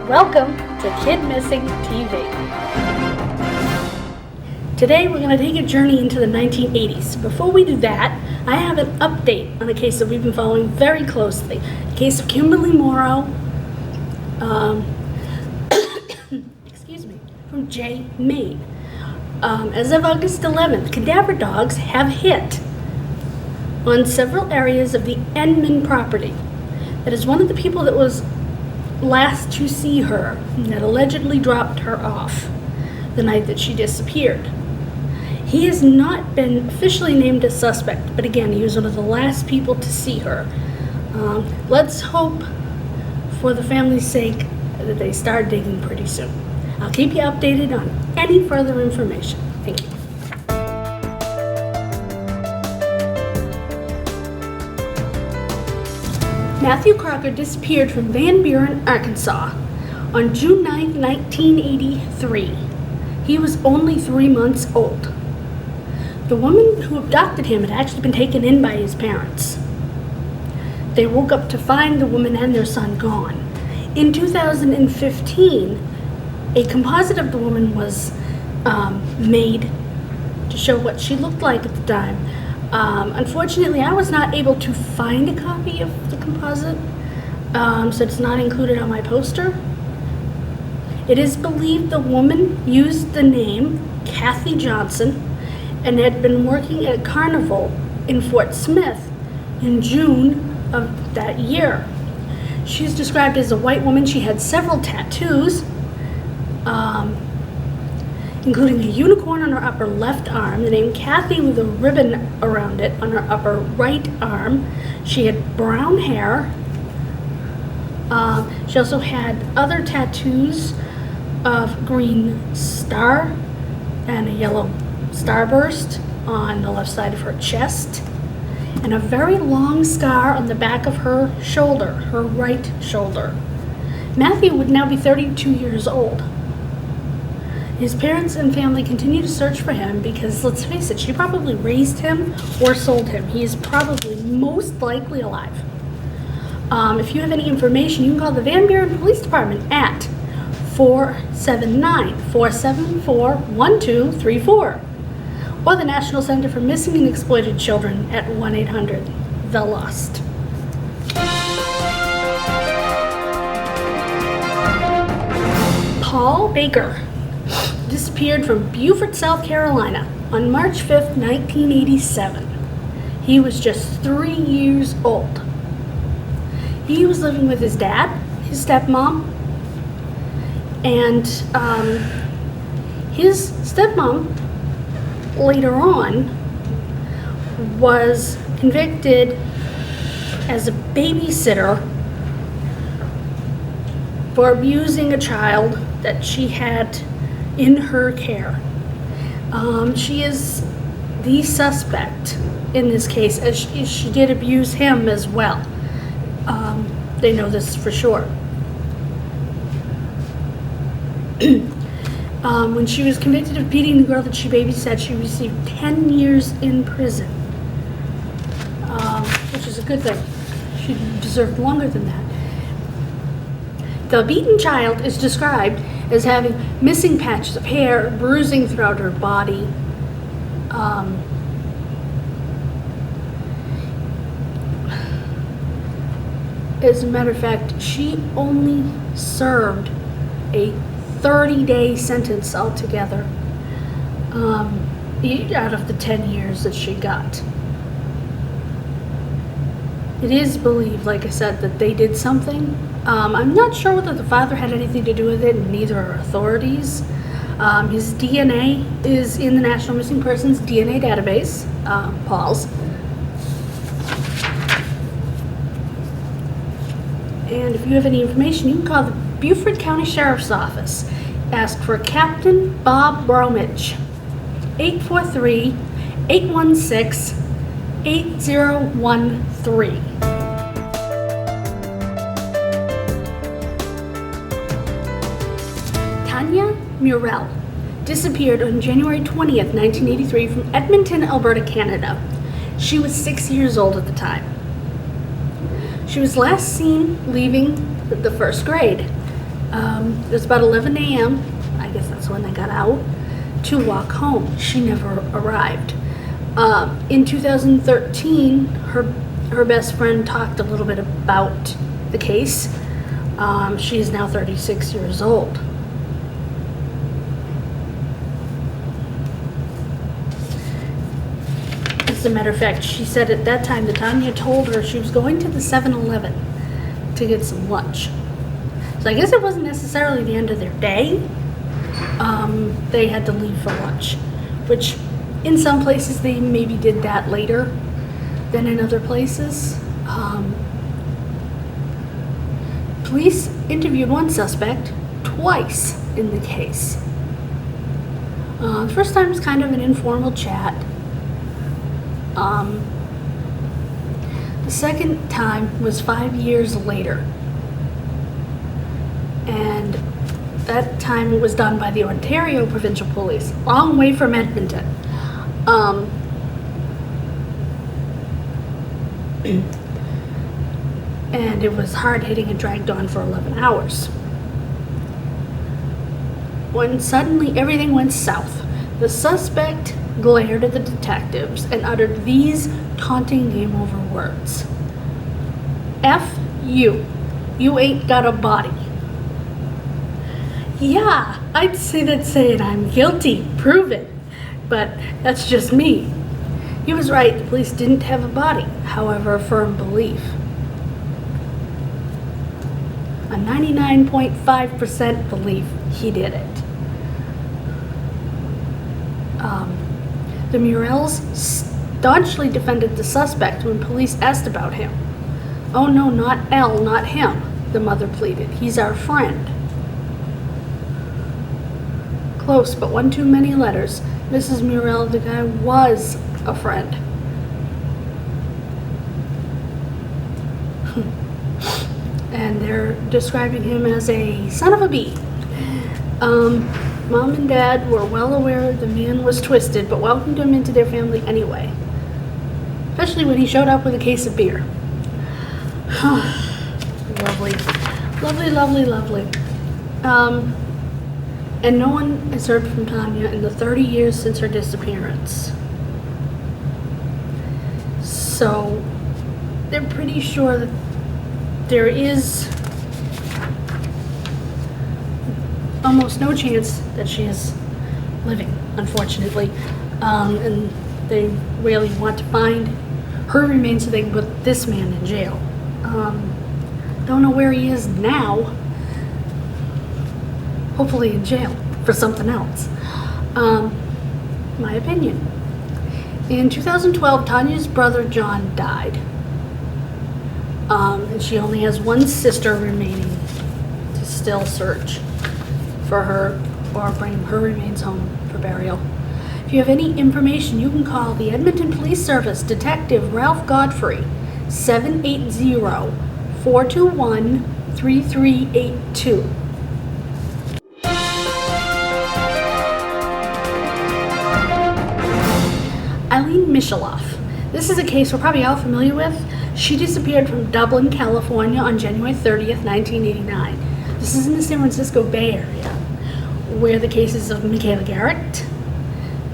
Welcome to KidMissing TV. Today we're going to take a journey into the 1980s. Before we do that, I have an update on a case that we've been following very closely. The case of Kimberly Morel, from J, Maine. As of August 11th, cadaver dogs have hit on several areas of the Enman property. That is one of the people that was last to see her and that allegedly dropped her off the night that she disappeared. He has not been officially named a suspect, but again, he was one of the last people to see her. Let's hope, for the family's sake, that they start digging pretty soon. I'll keep you updated on any further information. Thank you. Matthew Crocker disappeared from Van Buren, Arkansas on June 9, 1983. He was only 3 months old. The woman who abducted him had actually been taken in by his parents. They woke up to find the woman and their son gone. In 2015, a composite of the woman was made to show what she looked like at the time. Unfortunately, I was not able to find a copy of the composite, so it's not included on my poster. It is believed the woman used the name Kathy Johnson and had been working at a carnival in Fort Smith in June of that year. She's described as a white woman. She had several tattoos, including a unicorn on her upper left arm, the name Kathy with a ribbon around it on her upper right arm. She had brown hair. She also had other tattoos of green star and a yellow starburst on the left side of her chest, and a very long scar on the back of her shoulder, her right shoulder. Matthew would now be 32 years old. His parents and family continue to search for him because, let's face it, she probably raised him or sold him. He is probably most likely alive. If you have any information, you can call the Van Buren Police Department at 479-474-1234 or the National Center for Missing and Exploited Children at 1-800-THE-LOST. Paul Baker disappeared from Beaufort, South Carolina on March 5th, 1987. He was just 3 years old. He was living with his dad, his stepmom, and his stepmom later on was convicted as a babysitter for abusing a child that she had in her care. She is the suspect in this case, as she did abuse him as well. They know this for sure. When she was convicted of beating the girl that she babysat, she received 10 years in prison, which is a good thing. She deserved longer than that. The beaten child is described as having missing patches of hair, bruising throughout her body. As a matter of fact, she only served a 30-day sentence altogether out of the 10 years that she got. It is believed, like I said, that they did something. I'm not sure whether the father had anything to do with it, and neither are authorities. His DNA is in the National Missing Persons DNA database, Paul's. And if you have any information, you can call the Beaufort County Sheriff's Office. Ask for Captain Bob Bromwich, 843-816-8013. Tanya Morel disappeared on January 20th, 1983 from Edmonton, Alberta, Canada. She was 6 years old at the time. She was last seen leaving the first grade. It was about 11 a.m., I guess that's when they got out, to walk home. She never arrived. In 2013, her best friend talked a little bit about the case. She is now 36 years old. As a matter of fact, she said at that time that Tanya told her she was going to the 7-Eleven to get some lunch. So I guess it wasn't necessarily the end of their day. They had to leave for lunch, which in some places they maybe did that later than in other places. Police interviewed one suspect twice in the case. The first time was kind of an informal chat. The second time was 5 years later. And that time it was done by the Ontario Provincial Police, long way from Edmonton. And it was hard-hitting and dragged on for 11 hours. When suddenly everything went south, the suspect glared at the detectives and uttered these taunting game-over words. F you. You ain't got a body. Yeah, I'd say that saying I'm guilty. Prove it. But that's just me. He was right. The police didn't have a body. However, a firm belief. A 99.5% belief he did it. The Morels staunchly defended the suspect when police asked about him. Oh no, not Elle, not him, the mother pleaded. He's our friend. Close, but one too many letters. Mrs. Morel, the guy was a friend. And they're describing him as a son of a bee. Mom and Dad were well aware the man was twisted, but welcomed him into their family anyway. Especially when he showed up with a case of beer. Lovely. Lovely, lovely, lovely. And no one has heard from Tanya in the 30 years since her disappearance. So, they're pretty sure that there is almost no chance that she is living, unfortunately. And they really want to find her remains so they can put this man in jail. Don't know where he is now. Hopefully in jail for something else. My opinion. In 2012, Tanya's brother John died. And she only has one sister remaining to still search for her or bring her remains home for burial. If you have any information, you can call the Edmonton Police Service Detective Ralph Godfrey, 780-421-3382. Eileen Misheloff. This is a case we're probably all familiar with. She disappeared from Dublin, California on January 30th, 1989. This is in the San Francisco Bay Area, where the cases of Michaela Garrett,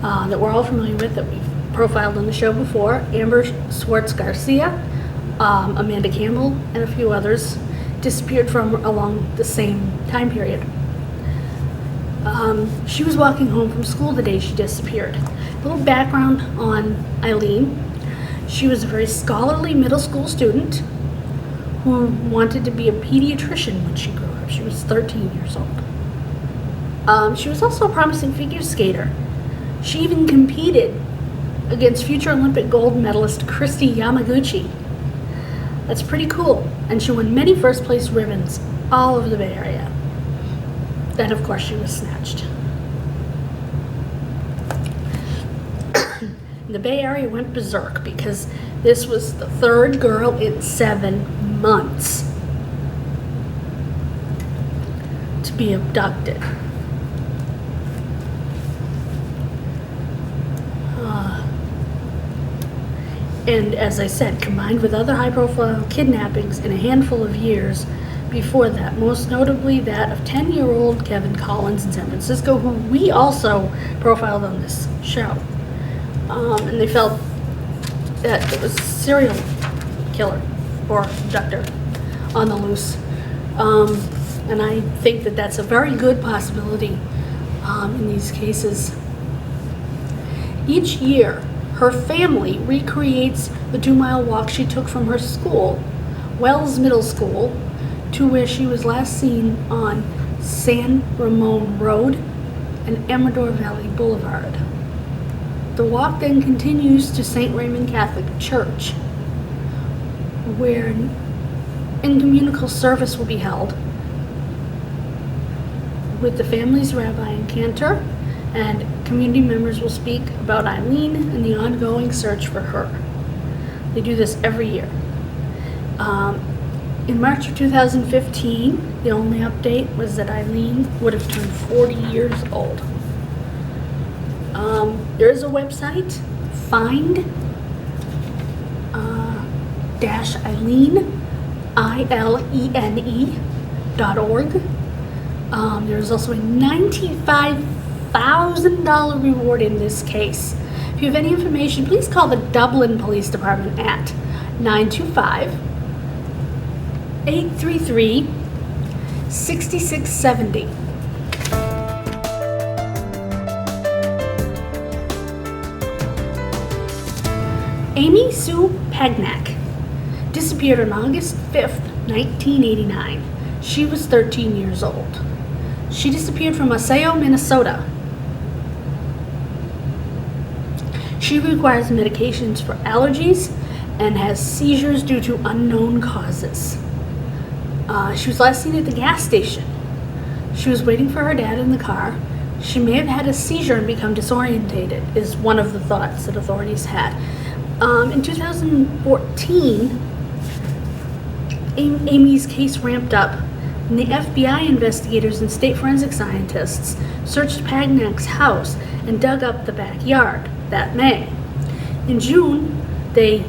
that we're all familiar with, that we've profiled on the show before, Amber Swartz Garcia, Amanda Campbell, and a few others, disappeared from along the same time period. She was walking home from school the day she disappeared. A little background on Eileen. She was a very scholarly middle school student who wanted to be a pediatrician when she grew up. She was 13 years old. She was also a promising figure skater. She even competed against future Olympic gold medalist Christy Yamaguchi. That's pretty cool. And she won many first place ribbons all over the Bay Area. Then, of course, she was snatched. The Bay Area went berserk because this was the third girl in 7 months to be abducted. And as I said, combined with other high-profile kidnappings in a handful of years before that, most notably that of 10-year-old Kevin Collins in San Francisco, who we also profiled on this show. And they felt that it was a serial killer or abductor on the loose. And I think that that's a very good possibility in these cases. Each year, her family recreates the 2-mile walk she took from her school, Wells Middle School, to where she was last seen on San Ramon Road and Amador Valley Boulevard. The walk then continues to St. Raymond Catholic Church, where an incommunicable service will be held with the family's rabbi and cantor, and community members will speak about Eileen and the ongoing search for her. They do this every year. In March of 2015, the only update was that Eileen would have turned 40 years old. There is a website, find-Eileen, ILENE.org. There's also a $95,000 reward in this case. If you have any information, please call the Dublin Police Department at 925-833-6670. Amy Sue Pagnac disappeared on August 5th, 1989. She was 13 years old. She disappeared from Osseo, Minnesota. She requires medications for allergies and has seizures due to unknown causes. She was last seen at the gas station. She was waiting for her dad in the car. She may have had a seizure and become disorientated, is one of the thoughts that authorities had. In 2014, Amy's case ramped up, and the FBI investigators and state forensic scientists searched Pagnac's house and dug up the backyard that May. In June, they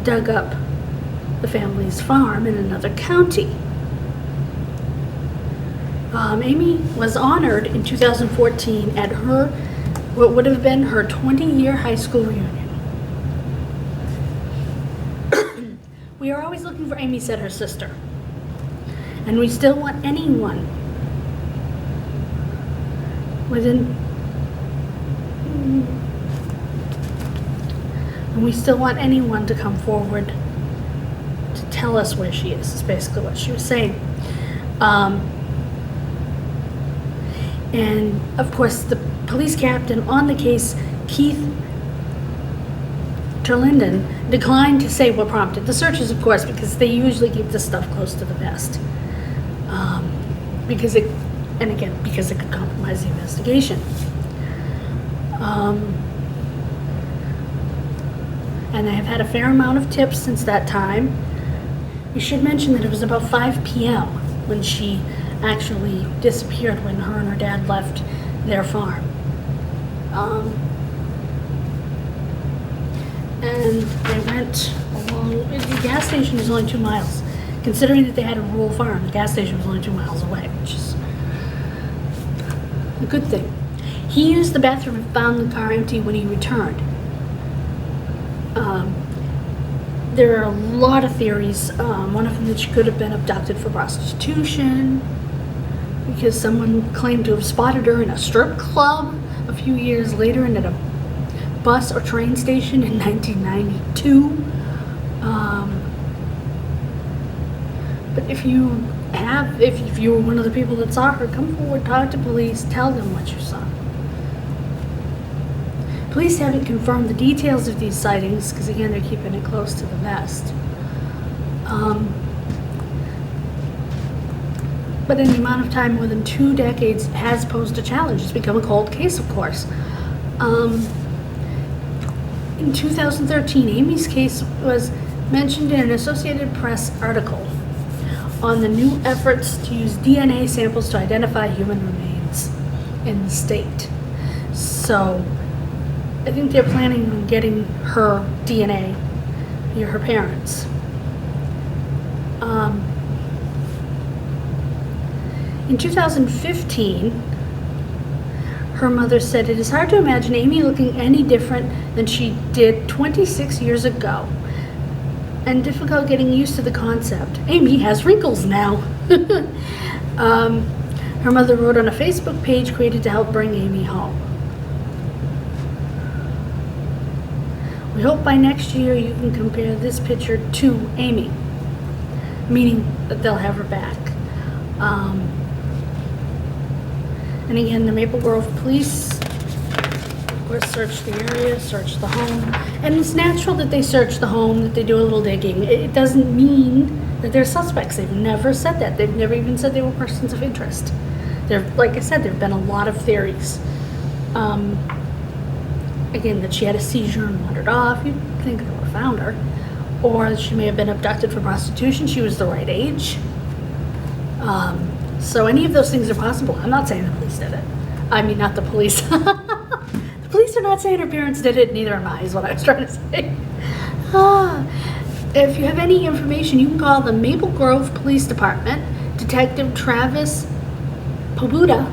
dug up the family's farm in another county. Amy was honored in 2014 at what would have been her 20-year high school reunion. We are always looking for Amy, said her sister. And we still want anyone to come forward to tell us where she is basically what she was saying. And of course, the police captain on the case, Keith Terlinden, declined to say what prompted the searches, of course, because they usually keep this stuff close to the vest. Because it could compromise the investigation. And I have had a fair amount of tips since that time. We should mention that it was about 5 p.m. when she actually disappeared, when her and her dad left their farm. And they went along, the gas station was only 2 miles. Considering that they had a rural farm, the gas station was only 2 miles away, which is a good thing. He used the bathroom and found the car empty when he returned. There are a lot of theories. One of them that she could have been abducted for prostitution, because someone claimed to have spotted her in a strip club a few years later and at a bus or train station in 1992. But if you were one of the people that saw her, come forward, talk to police, tell them what you saw. Police haven't confirmed the details of these sightings because, again, they're keeping it close to the vest. But in the amount of time, more than 2 decades, has posed a challenge. It's become a cold case, of course. In 2013, Amy's case was mentioned in an Associated Press article on the new efforts to use DNA samples to identify human remains in the state. So I think they're planning on getting her DNA via her parents. In 2015, her mother said, "It is hard to imagine Amy looking any different than she did 26 years ago, and difficult getting used to the concept. Amy has wrinkles now." Her mother wrote on a Facebook page created to help bring Amy home. "We hope by next year you can compare this picture to Amy," meaning that they'll have her back. And again, the Maple Grove police, of course, searched the area, searched the home. And it's natural that they search the home, that they do a little digging. It doesn't mean that they're suspects. They've never said that. They've never even said they were persons of interest. Like I said, there have been a lot of theories. Again, that she had a seizure and wandered off. You'd think they would have found her. Or that she may have been abducted for prostitution. She was the right age. So any of those things are possible. I'm not saying the police did it. I mean, not the police. The police are not saying her parents did it, neither am I, is what I was trying to say. If you have any information, you can call the Maple Grove Police Department, Detective Travis Pobuda,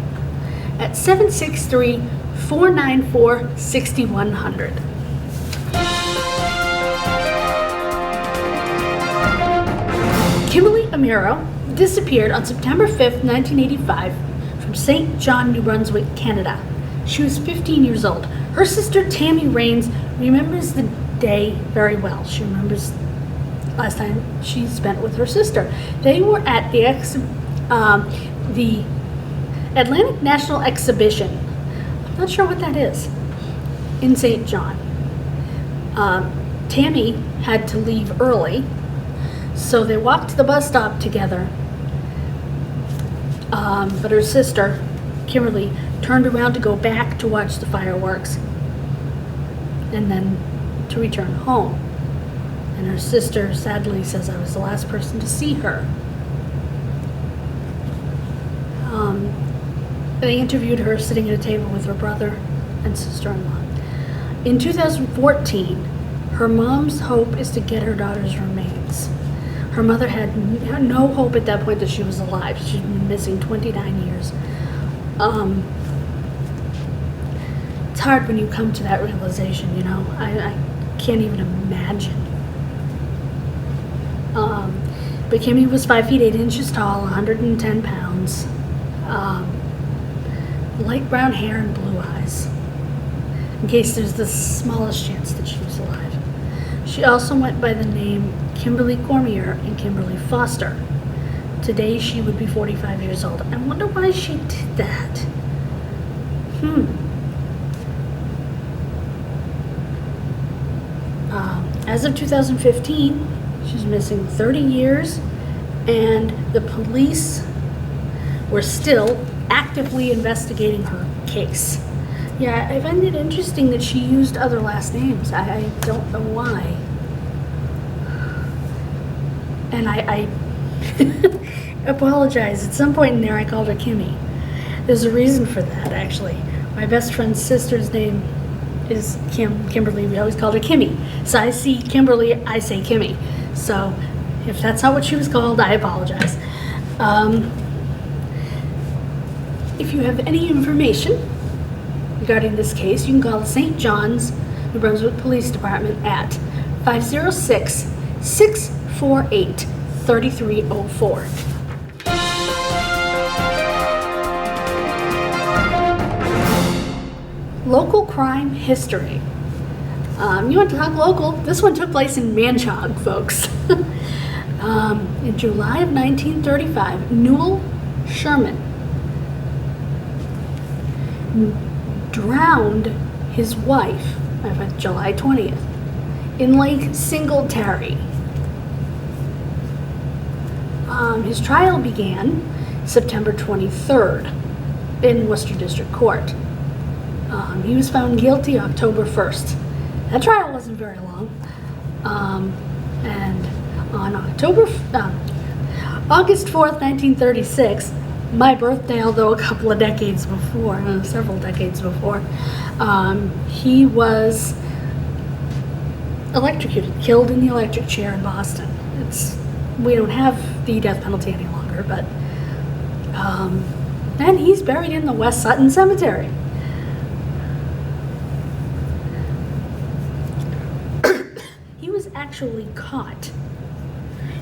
at 763-494-6100. Kimberly Amaro disappeared on September 5th, 1985 from St. John, New Brunswick, Canada. She was 15 years old. Her sister Tammy Raines remembers the day very well. She remembers last time she spent with her sister. They were at the Atlantic National Exhibition. I'm not sure what that is, in St. John. Tammy had to leave early, so they walked to the bus stop together. But her sister, Kimberly, turned around to go back to watch the fireworks and then to return home. And her sister sadly says, "I was the last person to see her." They interviewed her sitting at a table with her brother and sister-in-law. In 2014, her mom's hope is to get her daughter's remains. Her mother had no hope at that point that she was alive. She'd been missing 29 years. It's hard when you come to that realization, you know. I can't even imagine. But Kimmy was 5 feet 8 inches tall, 110 pounds. Light brown hair and blue eyes, in case there's the smallest chance that she was alive. She also went by the name Kimberly Cormier and Kimberly Foster. Today she would be 45 years old. I wonder why she did that. As of 2015, she's missing 30 years, and the police were still actively investigating her case. Yeah, I find it interesting that she used other last names. I don't know why. And I apologize. At some point in there, I called her Kimmy. There's a reason for that, actually. My best friend's sister's name is Kimberly. We always called her Kimmy. So I see Kimberly, I say Kimmy. So if that's not what she was called, I apologize. If you have any information regarding this case, you can call the St. John's, New Brunswick Police Department at 506-648-3304. Local crime history. You want to talk local? This one took place in Manchog, folks. In July of 1935, Newell Sherman drowned his wife on July 20th in Lake Singletary. His trial began September 23rd in Worcester District Court. He was found guilty October 1st. That trial wasn't very long. And on August 4th, 1936, my birthday, although a couple of decades before, several decades before, he was electrocuted, killed in the electric chair in Boston. We don't have the death penalty any longer, but And he's buried in the West Sutton Cemetery. He was actually caught.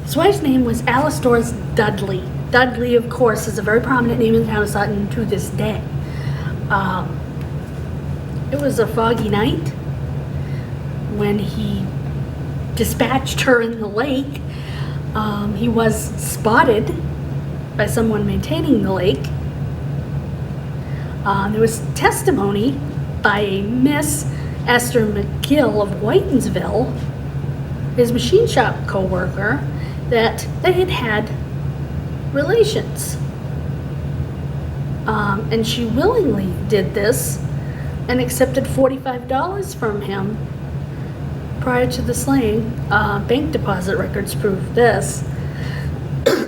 His wife's name was Alice Doris Dudley. Dudley, of course, is a very prominent name in the town of Sutton to this day. It was a foggy night when he dispatched her in the lake. He was spotted by someone maintaining the lake. There was testimony by a Miss Esther McGill of Whitensville, his machine shop co-worker, that they had had relations. And she willingly did this and accepted $45 from him prior to the slaying. Bank deposit records prove this. I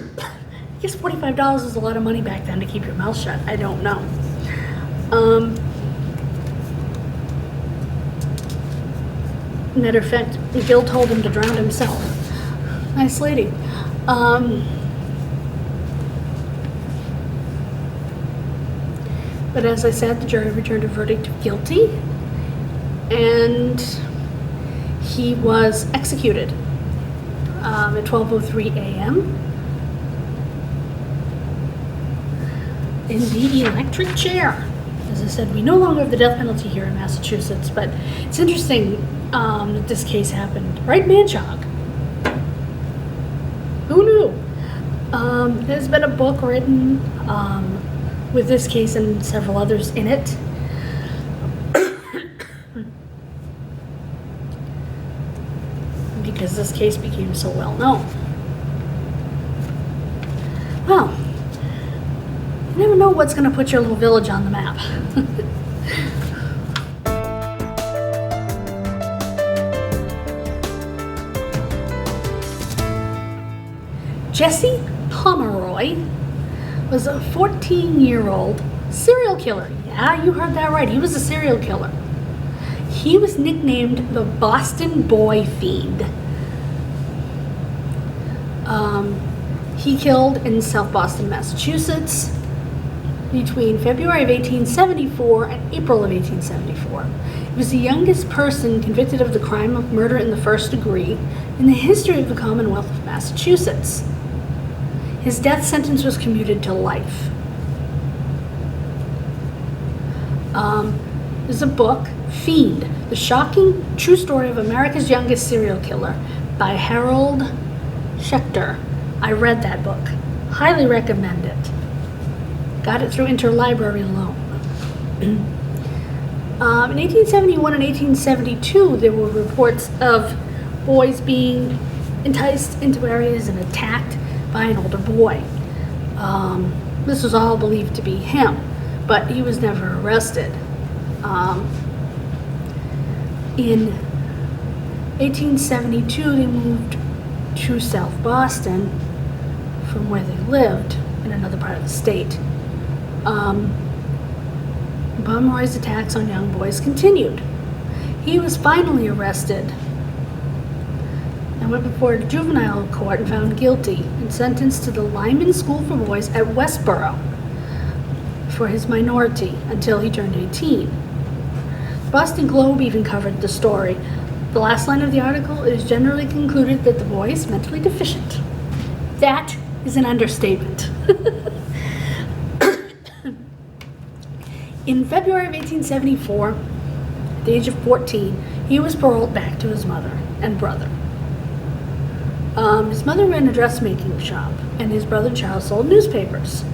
guess $45 is a lot of money back then to keep your mouth shut. I don't know. Matter of fact, Gil told him to drown himself. Nice lady. But as I said, the jury returned a verdict of guilty, and he was executed at 12:03 a.m. in the electric chair. As I said, we no longer have the death penalty here in Massachusetts, but it's interesting that this case happened right in Manchog. Who knew? There's been a book written with this case and several others in it. Because this case became so well known. Well, you never know what's going to put your little village on the map. Jesse Pomeroy was a 14-year-old serial killer. Yeah, you heard that right. He was a serial killer. He was nicknamed the Boston Boy Fiend. He killed in South Boston, Massachusetts between February of 1874 and April of 1874. He was the youngest person convicted of the crime of murder in the first degree in the history of the Commonwealth of Massachusetts. His death sentence was commuted to life. There's a book, Fiend, The Shocking True Story of America's Youngest Serial Killer by Harold Schechter. I read that book. Highly recommend it. Got it through Interlibrary loan. In 1871 and 1872, there were reports of boys being enticed into areas and attacked by an older boy. This was all believed to be him, but he was never arrested. In 1872, they moved to South Boston from where they lived in another part of the state. Pomeroy's attacks on young boys continued. He was finally arrested and went before a juvenile court and found guilty and sentenced to the Lyman School for Boys at Westboro for his minority until he turned 18. The Boston Globe even covered the story. The last line of the article is generally concluded that the boy is mentally deficient. That is an understatement. In February of 1874, at the age of 14, he was paroled back to his mother and brother. His mother ran a dressmaking shop, and his brother Charles sold newspapers.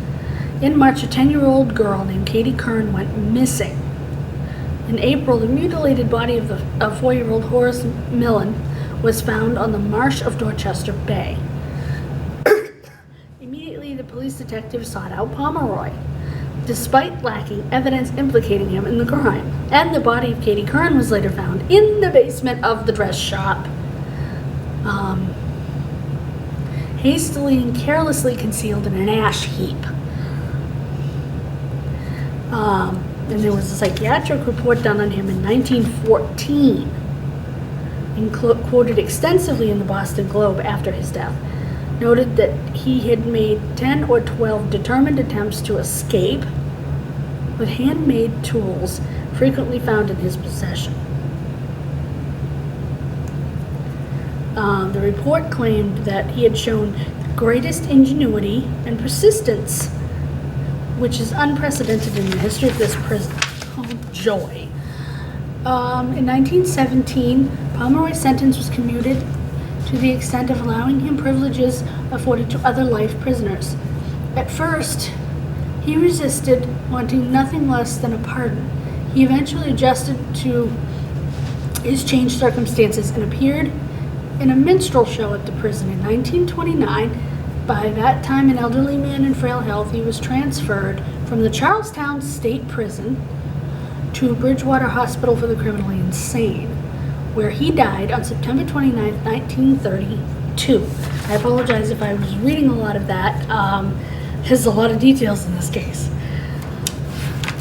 In March, a 10-year-old girl named Katie Kern went missing. In April, the mutilated body of 4-year-old Horace Millen was found on the marsh of Dorchester Bay. Immediately, the police detectives sought out Pomeroy, despite lacking evidence implicating him in the crime. And the body of Katie Kern was later found in the basement of the dress shop, hastily and carelessly concealed in an ash heap. And there was a psychiatric report done on him in 1914, and quoted extensively in the Boston Globe after his death. noted that he had made 10 or 12 determined attempts to escape with handmade tools frequently found in his possession. The report claimed that he had shown the greatest ingenuity and persistence, which is unprecedented in the history of this prison. Oh, joy. In 1917, Pomeroy's sentence was commuted to the extent of allowing him privileges afforded to other life prisoners. At first, he resisted, wanting nothing less than a pardon. He eventually adjusted to his changed circumstances and appeared in a minstrel show at the prison. In 1929, by that time an elderly man in frail health, he was transferred from the Charlestown State Prison to Bridgewater Hospital for the Criminally Insane, where he died on September 29, 1932. I apologize if I was reading a lot of that. There's a lot of details in this case.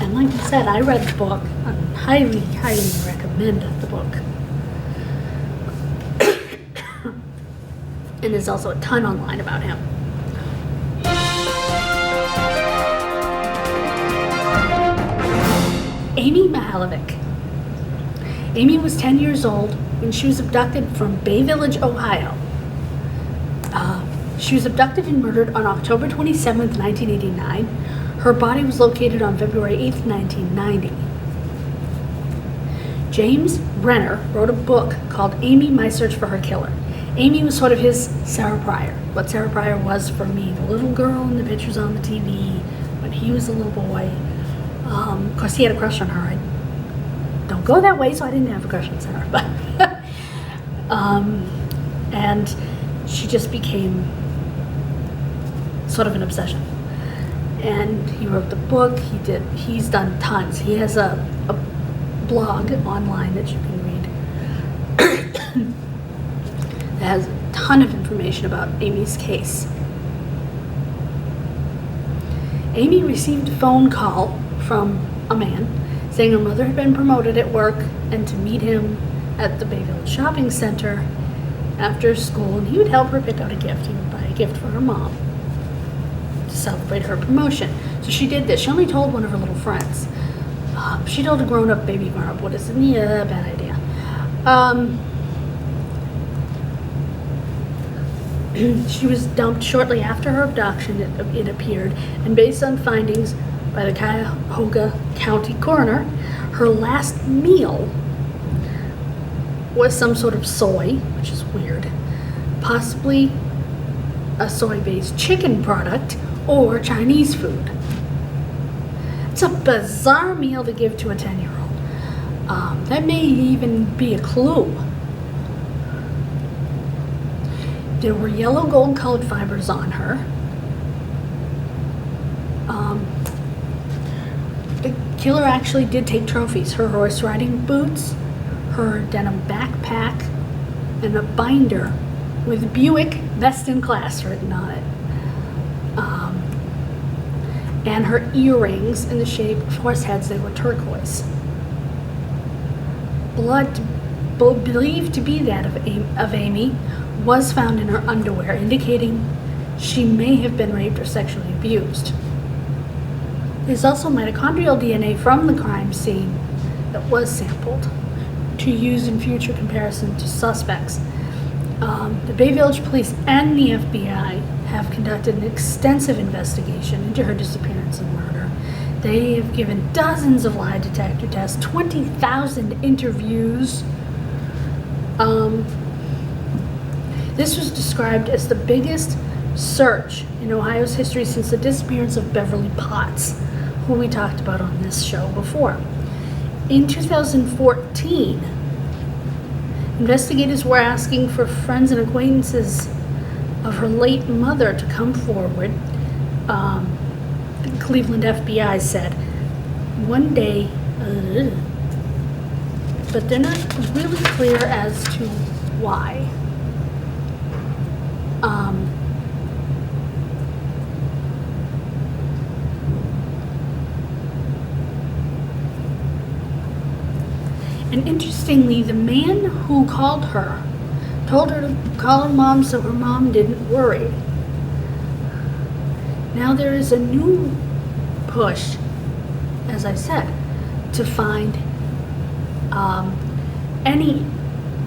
And like I said, I read the book. I highly, highly recommend the book. And there's also a ton online about him. Amy Malevich. Amy was 10 years old when she was abducted from Bay Village, Ohio. She was abducted and murdered on October 27, 1989. Her body was located on February 8, 1990. James Renner wrote a book called Amy, My Search for Her Killer. Amy was sort of his Sarah Pryor, what Sarah Pryor was for me, the little girl in the pictures on the TV when he was a little boy. Of course, he had a crush on her. I don't go that way, so I didn't have a crush on Sarah. But and she just became sort of an obsession. And he wrote the book. He's done tons. He has a blog online that you can read that has a ton of information about Amy's case. Amy received a phone call from a man saying her mother had been promoted at work and to meet him at the Bay Village Shopping Center after school, and he would help her pick out a gift. He would buy a gift for her mom to celebrate her promotion. So she did this. She only told one of her little friends. She told a grown-up, baby grown-up, what is it? Yeah, bad idea. She was dumped shortly after her abduction, it appeared, and based on findings by the Cuyahoga County coroner, her last meal was some sort of soy, which is weird, possibly a soy-based chicken product or Chinese food. It's a bizarre meal to give to a 10-year-old. That may even be a clue. There were yellow gold colored fibers on her. The killer actually did take trophies: her horse riding boots, her denim backpack, and a binder with Buick Best in Class written on it. And her earrings in the shape of horse heads. They were turquoise. Blood believed to be that of Amy was found in her underwear, indicating she may have been raped or sexually abused. There's also mitochondrial DNA from the crime scene that was sampled to use in future comparison to suspects. The Bay Village Police and the FBI have conducted an extensive investigation into her disappearance and murder. They have given dozens of lie detector tests, 20,000 interviews. This was described as the biggest search in Ohio's history since the disappearance of Beverly Potts, who we talked about on this show before. In 2014, investigators were asking for friends and acquaintances of her late mother to come forward. The Cleveland FBI said one day, but they're not really clear as to why. And interestingly, the man who called her told her to call her mom so her mom didn't worry. Now there is a new push, as I said, to find any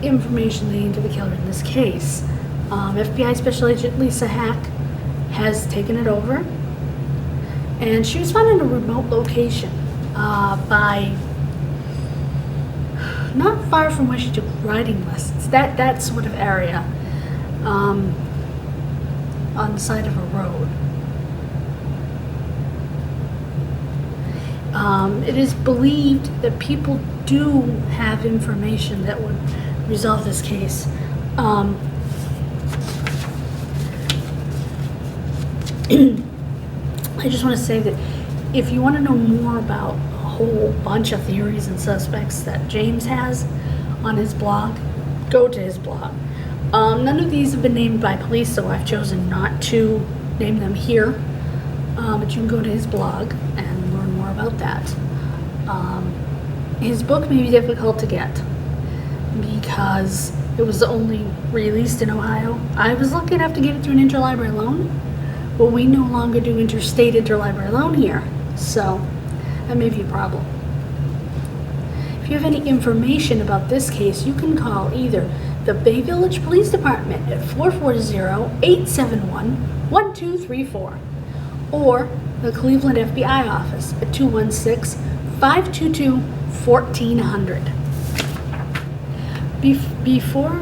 information leading to the killer in this case. FBI Special Agent Lisa Hack has taken it over, and she was found in a remote location by not far from where she took riding lessons, that sort of area, on the side of a road. It is believed that people do have information that would resolve this case. I just want to say that if you want to know more about a whole bunch of theories and suspects that James has on his blog, go to his blog. None of these have been named by police, so I've chosen not to name them here. But you can go to his blog and learn more about that. His book may be difficult to get because it was only released in Ohio. I was lucky enough to get it through an interlibrary loan. Well, we no longer do interstate interlibrary loan here, so that may be a problem. If you have any information about this case, you can call either the Bay Village Police Department at 440-871-1234 or the Cleveland FBI office at 216-522-1400. Before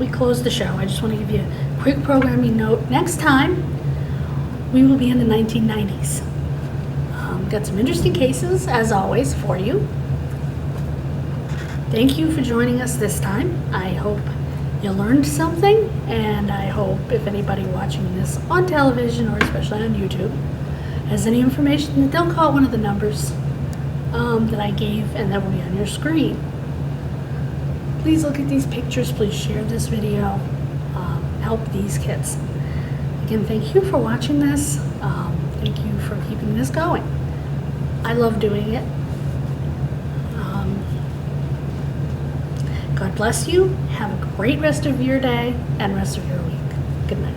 we close the show, I just want to give you a quick programming note. Next time, we will be in the 1990s. Got some interesting cases, as always, for you. Thank you for joining us this time. I hope you learned something, and I hope if anybody watching this on television or especially on YouTube has any information, that they'll call one of the numbers that I gave and that will be on your screen. Please look at these pictures. Please share this video. Help these kids. Again, thank you for watching this. Thank you for keeping this going. I love doing it. God bless you. Have a great rest of your day and rest of your week. Good night.